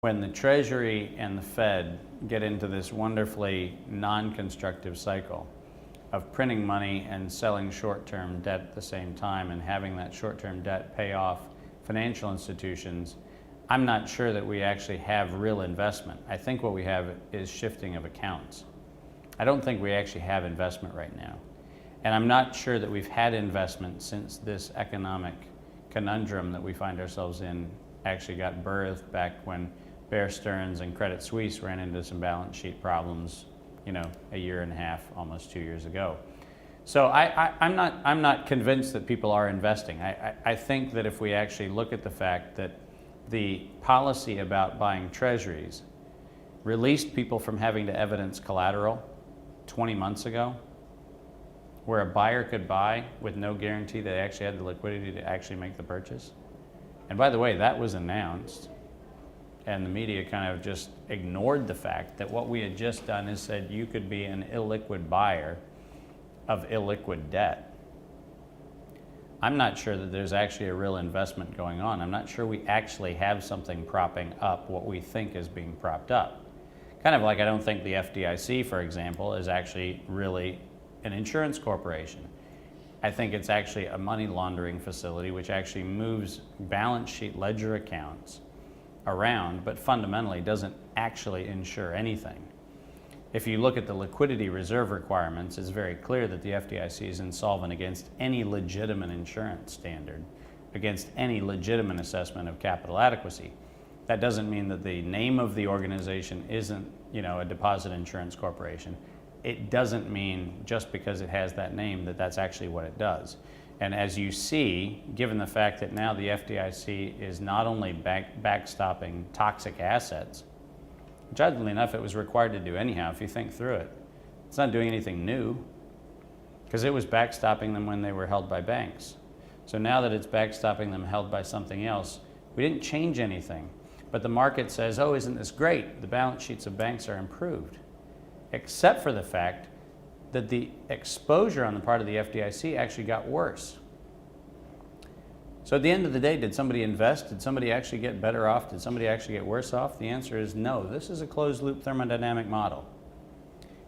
When the Treasury and the Fed get into this wonderfully non-constructive cycle of printing money and selling short-term debt at the same time and having that short-term debt pay off financial institutions, I'm not sure that we actually have real investment. I think what we have is shifting of accounts. I don't think we actually have investment right now. And I'm not sure that we've had investment since this economic conundrum that we find ourselves in actually got birthed back when Bear Stearns and Credit Suisse ran into some balance sheet problems, a year and a half, almost 2 years ago. So I'm not convinced that people are investing. I think that if we actually look at the fact that the policy about buying treasuries released people from having to evidence collateral 20 months ago, where a buyer could buy with no guarantee they actually had the liquidity to actually make the purchase. And by the way, that was announced. And the media kind of just ignored the fact that what we had just done is said you could be an illiquid buyer of illiquid debt. I'm not sure that there's actually a real investment going on. I'm not sure we actually have something propping up what we think is being propped up. Kind of like I don't think the FDIC, for example, is actually really an insurance corporation. I think it's actually a money laundering facility which actually moves balance sheet ledger accounts around, but fundamentally doesn't actually insure anything. If you look at the liquidity reserve requirements, it's very clear that the FDIC is insolvent against any legitimate insurance standard, against any legitimate assessment of capital adequacy. That doesn't mean that the name of the organization isn't, a deposit insurance corporation. It doesn't mean just because it has that name that that's actually what it does. And as you see, given the fact that now the FDIC is not only backstopping toxic assets, which oddly enough it was required to do anyhow if you think through it. It's not doing anything new because it was backstopping them when they were held by banks. So now that it's backstopping them held by something else, we didn't change anything. But the market says, oh, isn't this great? The balance sheets of banks are improved. Except for the fact that the exposure on the part of the FDIC actually got worse. So at the end of the day, did somebody invest? Did somebody actually get better off? Did somebody actually get worse off? The answer is no. This is a closed loop thermodynamic model.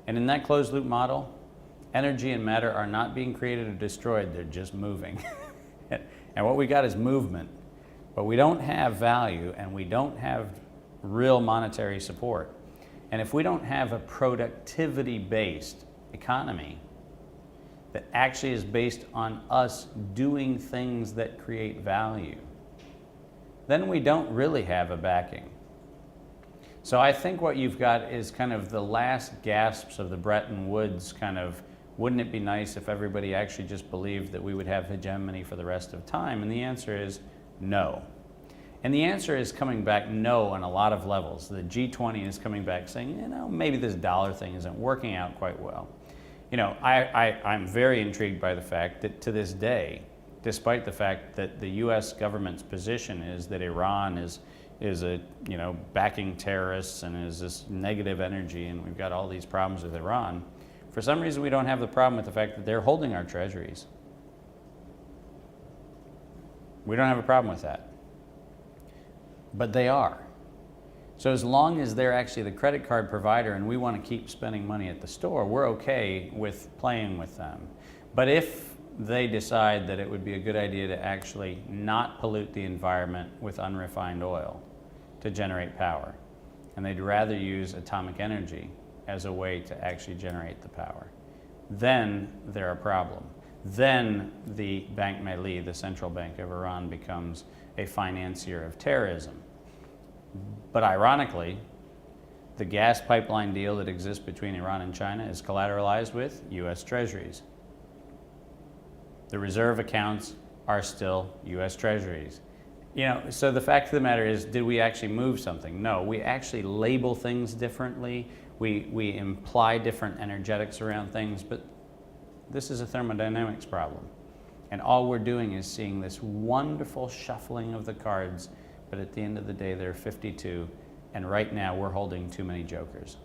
And in that closed loop model, energy and matter are not being created or destroyed, they're just moving. And what we got is movement. But we don't have value and we don't have real monetary support. And if we don't have a productivity-based economy that actually is based on us doing things that create value, then we don't really have a backing. So I think what you've got is kind of the last gasps of the Bretton Woods kind of, wouldn't it be nice if everybody actually just believed that we would have hegemony for the rest of time? And the answer is no. And the answer is coming back no on a lot of levels. The G20 is coming back saying, maybe this dollar thing isn't working out quite well. I'm very intrigued by the fact that to this day, despite the fact that the U.S. government's position is that Iran is backing terrorists and is this negative energy and we've got all these problems with Iran, for some reason we don't have the problem with the fact that they're holding our treasuries. We don't have a problem with that. But they are. So as long as they're actually the credit card provider and we want to keep spending money at the store, we're okay with playing with them. But if they decide that it would be a good idea to actually not pollute the environment with unrefined oil to generate power, and they'd rather use atomic energy as a way to actually generate the power, then they're a problem. Then the Bank Melli, the central bank of Iran, becomes a financier of terrorism. But ironically, the gas pipeline deal that exists between Iran and China is collateralized with U.S. treasuries. The reserve accounts are still U.S. treasuries. So the fact of the matter is, did we actually move something? No, we actually label things differently. We imply different energetics around things, but this is a thermodynamics problem. And all we're doing is seeing this wonderful shuffling of the cards, but at the end of the day, there are 52, and right now we're holding too many jokers.